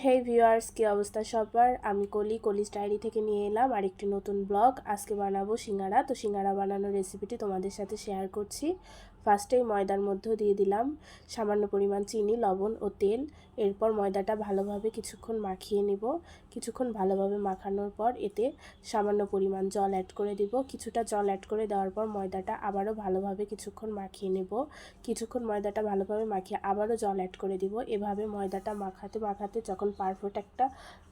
হেই viewers, কি অবস্থা সবার? আমি কলিস ডায়েরি থেকে নিয়ে এলাম আরেকটি নতুন ব্লগ। আজকে বানাবো সিঙ্গারা। তো সিঙ্গারা বানানোর রেসিপিটি তোমাদের সাথে শেয়ার করছি। ফার্স্টেই ময়দার মধ্যে দিয়ে দিলাম সামান্য পরিমাণ চিনি, লবণ ও তেল। এরপর ময়দাটা ভালোভাবে কিছুক্ষণ মাখিয়ে নিব। কিছুক্ষণ ভালোভাবে মাখানোর পর এতে সামান্য পরিমাণ জল অ্যাড করে দিব। কিছুটা জল অ্যাড করে দেওয়ার পর ময়দাটা আবারও ভালোভাবে কিছুক্ষণ মাখিয়ে নেব। কিছুক্ষণ ময়দাটা ভালোভাবে মাখিয়ে আবারও জল অ্যাড করে দিব। এভাবে ময়দাটা মাখাতে মাখাতে যখন পারফেক্ট একটা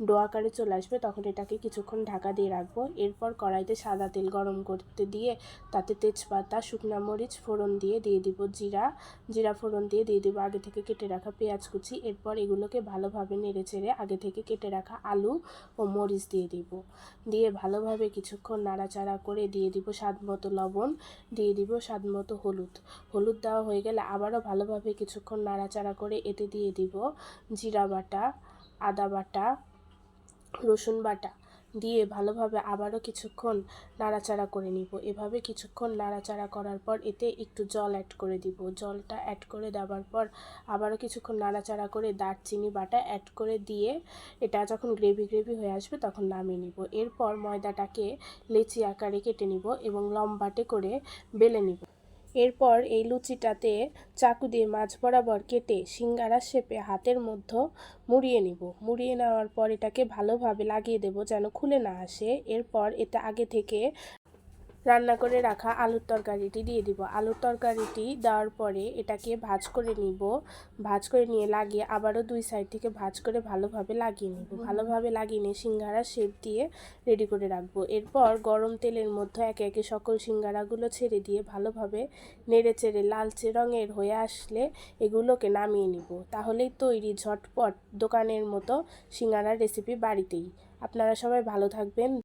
ডো আকারে চলে আসবে তখন এটাকে কিছুক্ষণ ঢাকা দিয়ে রাখবো। এরপর কড়াইতে সাদা তেল গরম করতে দিয়ে তাতে তেজপাতা, শুকনা মরিচ ফোড়ন দিয়ে দিব জিরা ফোড়ন দিয়ে দিব আগে থেকে কেটে রাখা পেঁয়াজ কুচি। এরপর এগুলোকে ভালোভাবে নেড়ে চেড়ে আগে থেকে কেটে রাখা আলু ও মরিচ দিয়ে ভালোভাবে কিছুক্ষণ নাড়াচাড়া করে দিয়ে দিব স্বাদ মতো লবণ, দিয়ে দিব স্বাদ মতো হলুদ দেওয়া হয়ে গেলে আবারও ভালোভাবে কিছুক্ষণ নাড়াচাড়া করে এতে দিয়ে দিব জিরা বাটা, আদা বাটা, রসুন বাটা দিয়ে ভালোভাবে আবারও কিছুক্ষণ নাড়াচাড়া করে নিব। এভাবে কিছুক্ষণ নাড়াচাড়া করার পর এতে একটু জল অ্যাড করে দিব। জলটা অ্যাড করে দেওয়ার পর আবারও কিছুক্ষণ নাড়াচাড়া করে দারচিনি বাটা অ্যাড করে দিয়ে এটা যখন গ্রেভি হয়ে আসবে তখন নামিয়ে নিব। এরপর ময়দাটাকে লেচি আকারে কেটে নিব এবং লম্বাটে করে বেলে নিব। এরপর এই লুচিটাতে চাকু দিয়ে মাঝ বরাবর কেটে সিঙ্গারার শেপে হাতের মধ্যে মুড়িয়ে নিব। মুড়িয়ে নেওয়ার পর এটাকে ভালোভাবে লাগিয়ে দেব যেন খুলে না আসে। এরপর এতে আগে থেকে রান্না করে রাখা আলুর তরকারিটি দিয়ে দিব। আলুর তরকারিটি দেওয়ার পরে এটাকে ভাজ করে নিব। ভাজ করে নিয়ে লাগিয়ে আবারও দুই সাইড থেকে ভাজ করে ভালোভাবে লাগিয়ে নিব। ভালোভাবে লাগিয়ে নিয়ে সিঙ্গারার শেপ দিয়ে রেডি করে রাখবো। এরপর গরম তেলের মধ্যে একে একে সকল সিঙ্গারাগুলো ছেড়ে দিয়ে ভালোভাবে নেড়ে চেড়ে লালচে রঙের হয়ে আসলে এগুলোকে নামিয়ে নিব। তাহলেই তৈরি ঝটপট দোকানের মতো সিঙ্গারার রেসিপি বাড়িতেই। আপনারা সবাই ভালো থাকবেন।